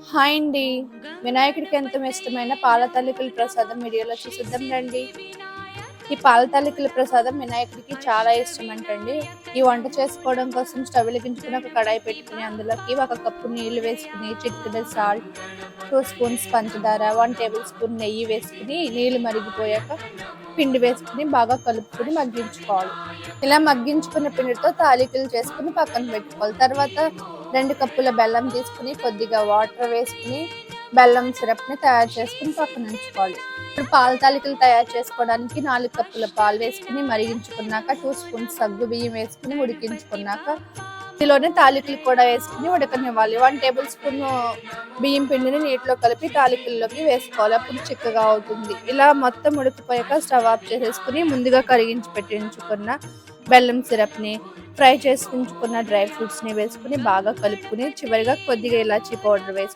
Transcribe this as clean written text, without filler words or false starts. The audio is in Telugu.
హాయ్ అండి. వినాయకుడికి ఎంతో ఇష్టమైన పాల తాలికల ప్రసాదం వీడియోలో చూసిద్దాం రండి. ఈ పాల తాలికల ప్రసాదం వినాయకుడికి చాలా ఇష్టమంటండి. ఈ వంట చేసుకోవడం కోసం స్టవ్ వెలిగించుకుని ఒక కడాయి పెట్టుకుని అందులోకి 1 కప్పు నీళ్లు వేసుకుని చిటికెడు సాల్ట్, 2 స్పూన్స్ పంచదార, 1 టేబుల్ స్పూన్ నెయ్యి వేసుకుని నీళ్లు మరిగిపోయాక పిండి వేసుకుని బాగా కలుపుకుని మగ్గించుకోవాలి. ఇలా మగ్గించుకున్న పిండితో తాలికలు చేసుకుని పక్కన పెట్టుకోవాలి. తర్వాత 2 కప్పుల బెల్లం తీసుకుని కొద్దిగా వాటర్ వేసుకుని బెల్లం సిరప్ని తయారు చేసుకుని పక్కన ఉంచుకోవాలి. ఇప్పుడు పాల తాలికలు తయారు చేసుకోవడానికి 4 కప్పుల పాలు వేసుకుని మరిగించుకున్నాక 2 స్పూన్స్ సగ్గు బియ్యం వేసుకుని ఉడికించుకున్నాక ఇందులోనే తాలికలు కూడా వేసుకుని ఉడకనివ్వాలి. 1 టేబుల్ స్పూన్ బియ్యం పిండిని నీటిలో కలిపి తాలికల్లోకి వేసుకోవాలి. అప్పుడు చిక్కగా అవుతుంది. ఇలా మొత్తం ఉడికిపోయాక స్టవ్ ఆఫ్ చేసేసుకుని ముందుగా కరిగించి పెట్టించుకున్న బెల్లం సిరప్ని, ఫ్రై చేసి ఉంచుకున్న డ్రై ఫ్రూట్స్ని వేసుకుని బాగా కలుపుకుని చివరిగా కొద్దిగా ఇలాచీ పౌడర్ వేసుకుని